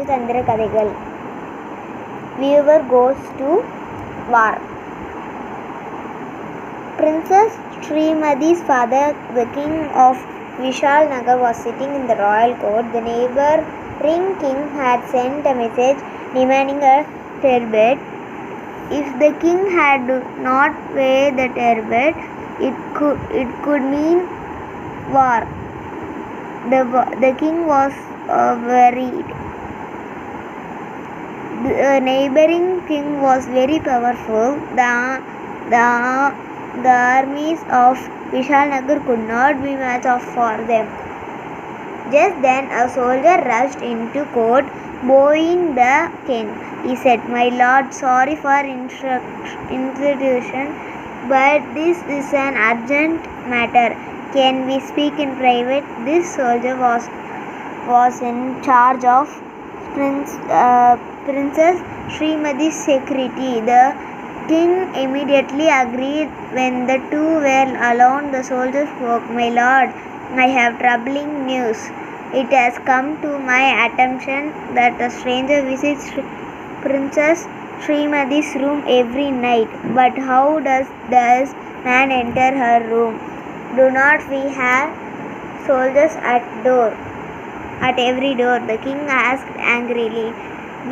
ராமச்சந்திர கதைகள். Viewer goes to war. Princess Srimati's father, the king of Vishal Nagar, was sitting in the royal court. The neighboring king had sent a message demanding a tribute. If the king had not paid the tribute, it could mean war. The king was worried. The neighboring king was very powerful. The armies of Vishalnagar could not be matched for them. Just then a soldier rushed into court, bowing the king. He said, "My lord, sorry for intrusion, but this is an urgent matter. Can we speak in private?" This soldier was in charge of Princess Srimati's security. The king immediately agreed. When the two were alone, the soldier spoke. "My lord, I have troubling news. It has come to my attention that a stranger visits Princess Srimati's room every night. But how does this man enter her room? Do not we have soldiers at every door?" The king asked angrily.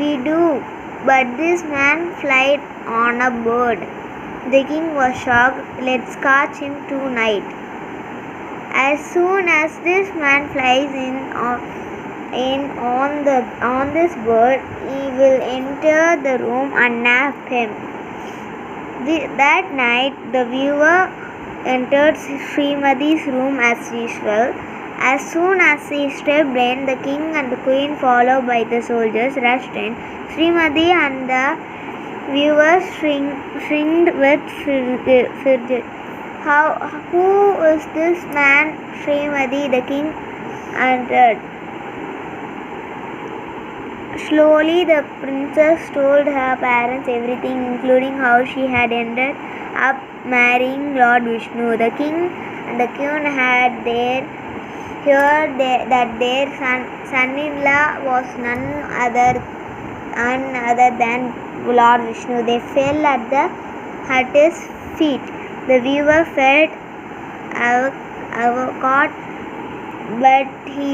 "We do, but this man flied on a bird." The king was shocked. "Let's catch him tonight. As soon as this man flies on this bird, he will enter the room and nap him." That night, the viewer entered Srimati's room as usual. As soon as he stepped in, the king and the queen, followed by the soldiers, rushed in. Srimati and the viewer shrieked with fear. "Who is this man, Srimati?" the king answered. Slowly, the princess told her parents everything, including how she had ended up marrying Lord Vishnu. The king and the queen had heard that their son-in-law was none other than Lord Vishnu. They fell at his feet. The viewer felt avocate, but he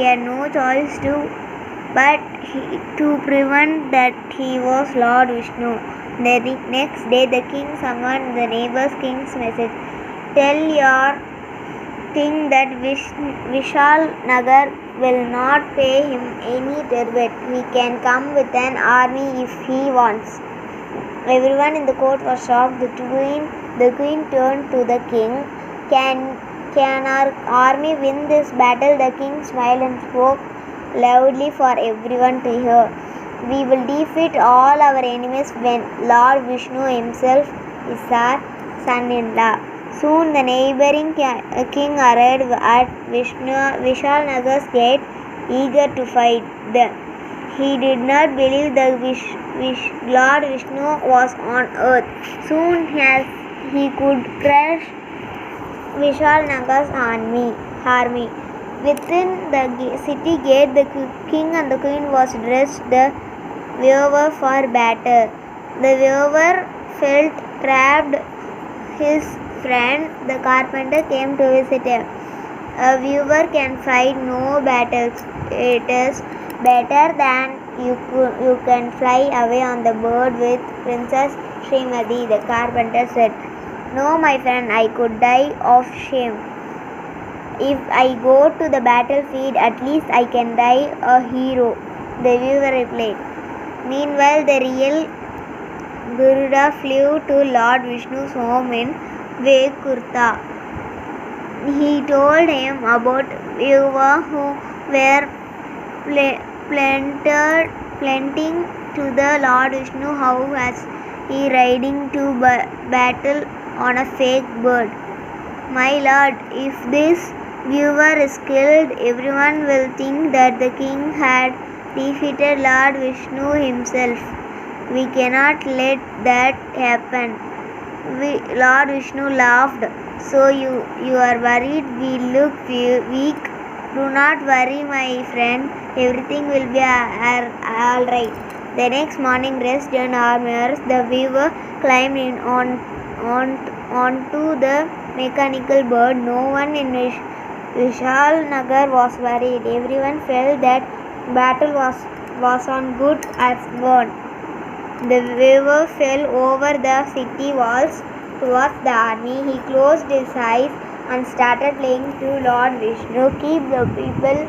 had no choice to prevent that he was Lord Vishnu. The next day, the king summoned the neighbor's king's message. "Tell your king that Vishal Nagar will not pay him any tribute. He can come with an army if he wants." Everyone in the court was shocked. The queen turned to the king. Can our army win this battle?" The king smiled and spoke loudly for everyone to hear. "We will defeat all our enemies when Lord Vishnu himself is our son-in-law." Soon the neighboring king arrived at Vishal Nagar's gate, eager to fight. He did not believe that Lord Vishnu was on earth. Soon as he could crush Vishal Nagar's army. Within the city gate, the king and the queen was dressed the viewer for battle. The viewer felt trapped. His friend, the carpenter, came to visit him. "A viewer can fight no battles. It is better than you can fly away on the bird with Princess Srimati," the carpenter said. "No, my friend, I could die of shame. If I go to the battlefield, at least I can die a hero," the viewer replied. Meanwhile, the real Garuda flew to Lord Vishnu's home in Vekurta. He told him about viewer who were planting to the Lord Vishnu. How was he riding to battle on a fake bird? "My lord, if this viewer is killed, everyone will think that the king had defeated Lord Vishnu himself. We cannot let that happen." Lord Vishnu laughed. "So you are worried we look weak? Do not worry, my friend. Everything will be all right. The next morning, dressed in armor, the weaver climbed in onto the mechanical bird. No one in Vishal Nagar was worried. Everyone felt that battle was on good as gone. The weaver fell over the city walls towards the army. He closed his eyes and started praying to Lord Vishnu, keep the people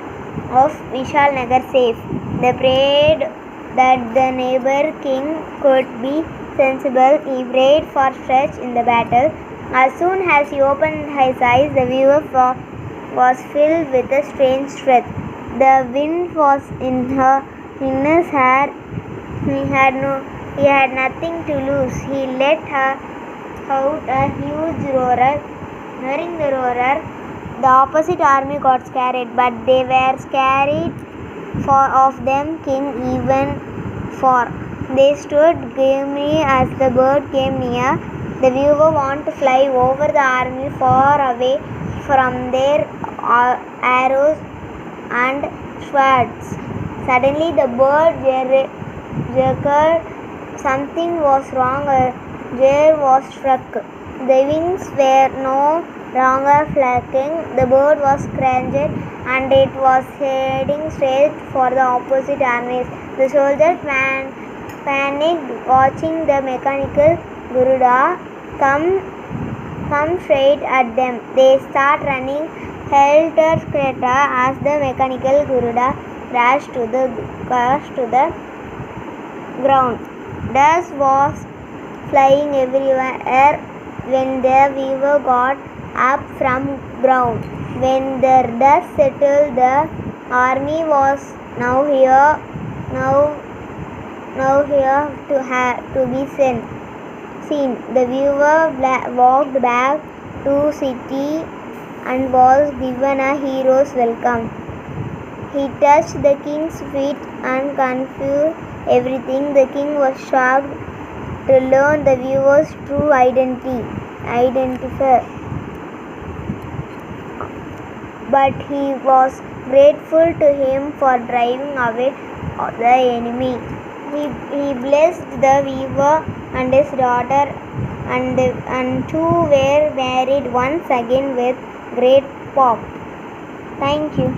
of Vishal Nagar safe. They prayed that the neighbor king could be sensible. He prayed for strength in the battle. As soon as he opened his eyes, the weaver was filled with a strange strength. The wind was in his hair. He had nothing to lose. He let out a huge roar. Hearing the roar, the opposite army got scared, but they were scared of them king even for. They stood grimly as the bird came near. The weaver wanted to fly over the army far away from their arrows and swords. Suddenly the bird jerked. Something was wrong. A jar was struck. The wings were no longer flapping. The bird was cranked and it was heading straight for the opposite armies. The soldiers panicked, watching the mechanical Garuda come straight at them. They start running helter-skelter as the mechanical Garuda crashed to the ground. Dust was flying everywhere when the weaver got up from ground. When the dust settled, the army was now here to be seen. The weaver walked back to city and was given a hero's welcome. He touched the king's feet and confused everything. The king was shocked to learn the weaver's true identity. But he was grateful to him for driving away the enemy. He blessed the weaver and his daughter, and two were married once again with great pomp. Thank you.